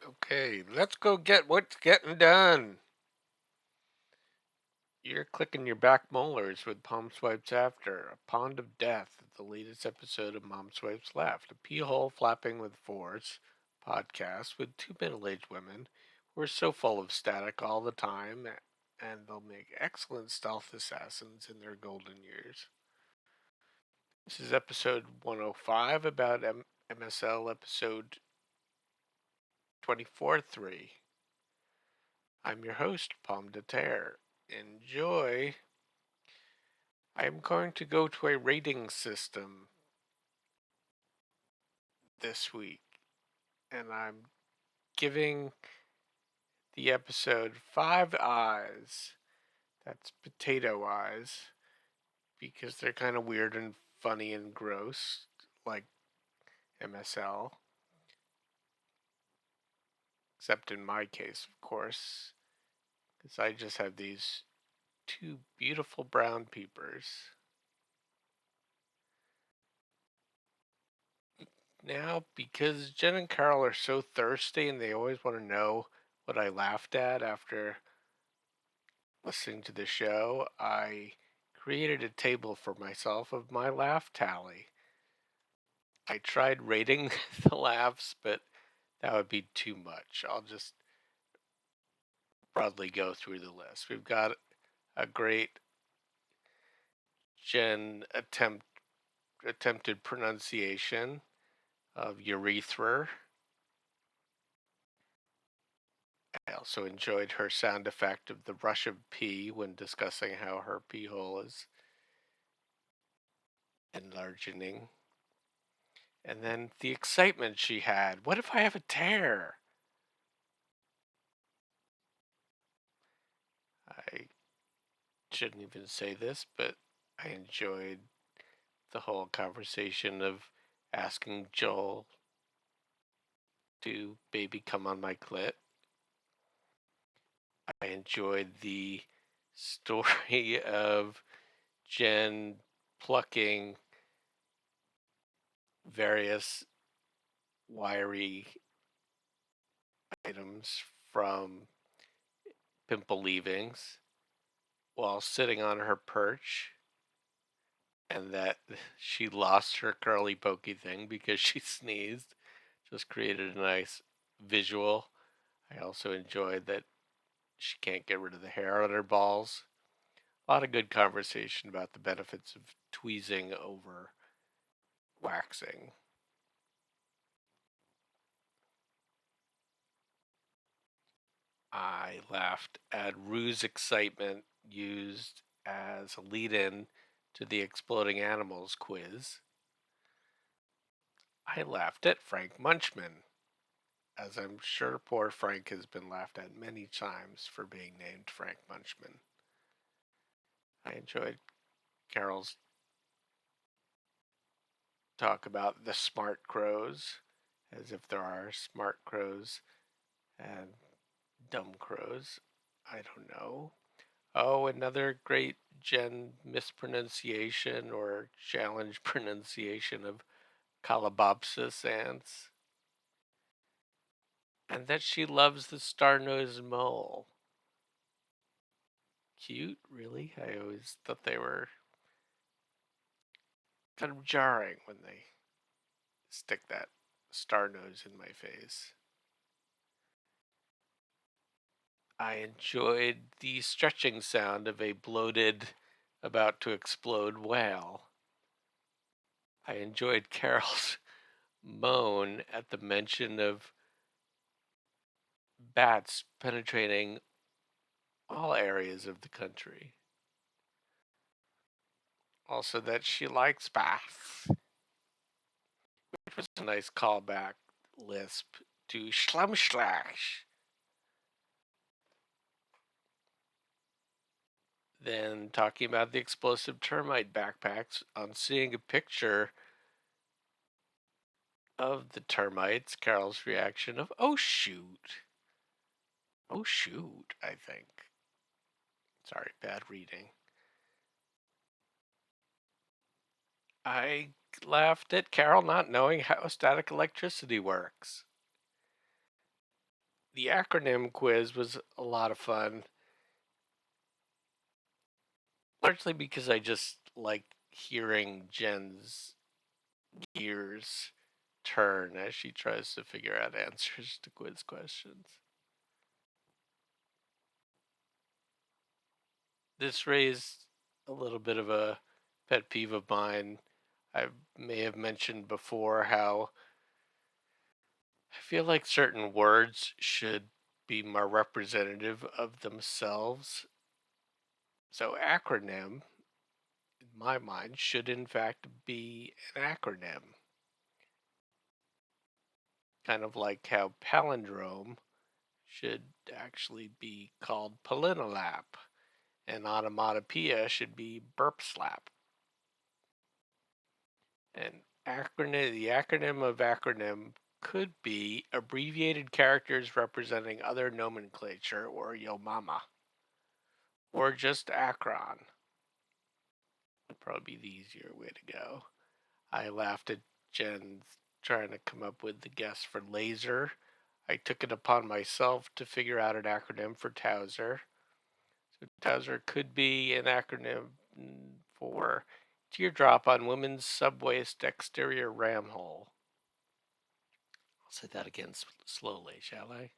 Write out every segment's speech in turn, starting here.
Okay, let's go get what's getting done. You're clicking your back molars with Palm Swipes After, a pond of death, the latest episode of Mom Swipes Left, a pee hole flapping with force podcast with two middle-aged women who are so full of static all the time, and they'll make excellent stealth assassins in their golden years. This is episode 105 about MSL episode 24-3. I'm your host, Pomme de Terre. Enjoy. I am going to go to a rating system this week, and I'm giving the episode 5 eyes. That's potato eyes, because they're kind of weird and funny and gross, like MSL. Except in my case, of course, because I just have these two beautiful brown peepers. Now, because Jen and Carol are so thirsty and they always want to know what I laughed at after listening to the show, I created a table for myself of my laugh tally. I tried rating the laughs, but that would be too much. I'll just broadly go through the list. We've got a great Jen attempted pronunciation of urethra. I also enjoyed her sound effect of the rush of pee when discussing how her pee hole is enlarging. And then the excitement she had. What if I have a tear? I shouldn't even say this, but I enjoyed the whole conversation of asking Joel to baby come on my clit. I enjoyed the story of Jen plucking various wiry items from pimple leavings while sitting on her perch, and that she lost her curly pokey thing because she sneezed. Just created a nice visual. I also enjoyed that she can't get rid of the hair on her balls. A lot of good conversation about the benefits of tweezing over waxing. I laughed at Rue's excitement used as a lead in to the Exploding Animals quiz. I laughed at Frank Munchman, as I'm sure poor Frank has been laughed at many times for being named Frank Munchman. I enjoyed Carol's talk about the smart crows, as if there are smart crows and dumb crows. I don't know. Oh, another great Jen mispronunciation or challenge pronunciation of Calabopsis ants. And that she loves the star-nosed mole. Cute, really? I always thought they were kind of jarring when they stick that star nose in my face. I enjoyed the stretching sound of a bloated, about to explode whale. I enjoyed Carol's moan at the mention of bats penetrating all areas of the country. Also, that she likes bats, which was a nice callback lisp to Schlumschlash. Then talking about the explosive termite backpacks, on seeing a picture of the termites, Carol's reaction of, oh shoot. Oh shoot, I think. Sorry, bad reading. I laughed at Carol not knowing how static electricity works. the acronym quiz was a lot of fun, largely because I just like hearing Jen's gears turn as she tries to figure out answers to quiz questions. This raised a little bit of a pet peeve of mine. I may have mentioned before how I feel like certain words should be more representative of themselves. So, acronym, in my mind, should in fact be an acronym. Kind of like how palindrome should actually be called palinolap, and onomatopoeia should be burp slap. And the acronym of acronym could be abbreviated characters representing other nomenclature or yo mama, or just Akron. Would probably be the easier way to go. I laughed at Jen trying to come up with the guess for laser. I took it upon myself to figure out an acronym for Towser. So Towser could be an acronym for teardrop on women's subwaist exterior ram hole. I'll say that again slowly, shall I?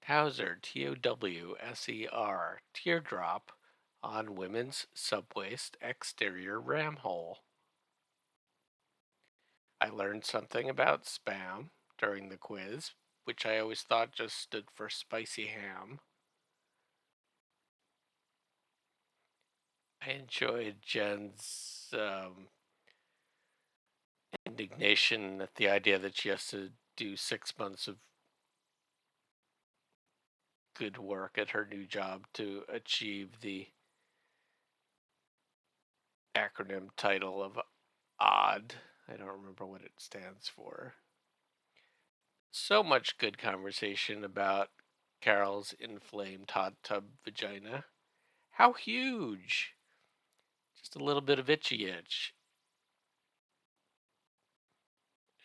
Towser, Towser, teardrop on women's subwaist exterior ram hole. I learned something about spam during the quiz, which I always thought just stood for spicy ham. I enjoyed Jen's indignation at the idea that she has to do 6 months of good work at her new job to achieve the acronym title of ODD. I don't remember what it stands for. So much good conversation about Carol's inflamed hot tub vagina. How huge! Just a little bit of itchy itch.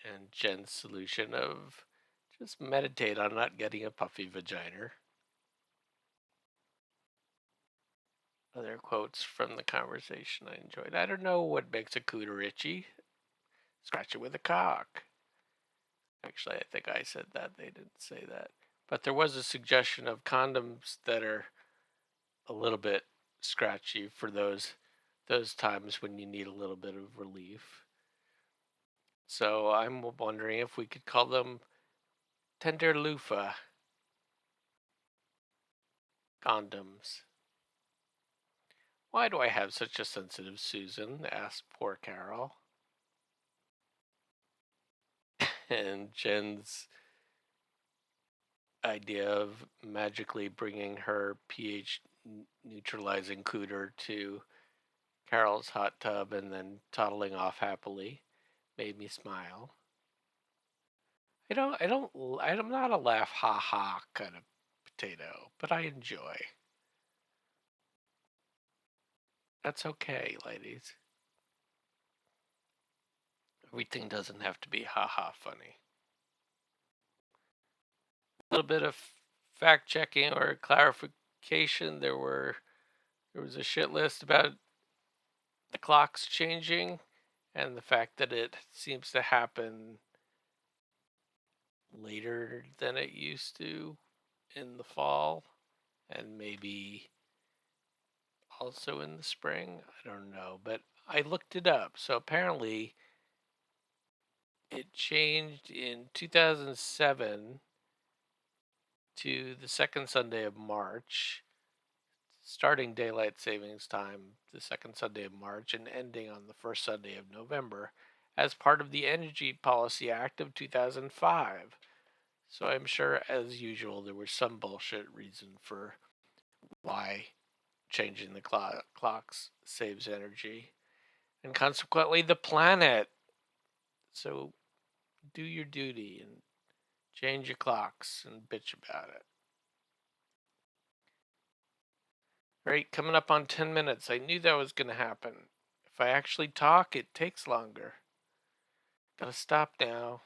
And Jen's solution of just meditate on not getting a puffy vagina. Other quotes from the conversation I enjoyed. I don't know what makes a cooter itchy. Scratch it with a cock. Actually, I think I said that. They didn't say that. But there was a suggestion of condoms that are a little bit scratchy for those times when you need a little bit of relief. So I'm wondering if we could call them tender loofah condoms. Why do I have such a sensitive Susan? Asked poor Carol. And Jen's idea of magically bringing her pH neutralizing cooter to Carol's hot tub and then toddling off happily made me smile. I'm not a laugh ha ha kind of potato, but I enjoy. That's okay, ladies. Everything doesn't have to be ha ha funny. A little bit of fact checking or clarification. There was a shit list about the clocks changing and the fact that it seems to happen later than it used to in the fall and maybe also in the spring. I don't know, but I looked it up. So apparently it changed in 2007 to the second Sunday of March, starting daylight savings time the second Sunday of March and ending on the first Sunday of November as part of the Energy Policy Act of 2005. So I'm sure, as usual, there was some bullshit reason for why changing the clocks saves energy and consequently the planet. So do your duty and change your clocks and bitch about it. Right, coming up on 10 minutes. I knew that was going to happen. If I actually talk, it takes longer. Gotta stop now.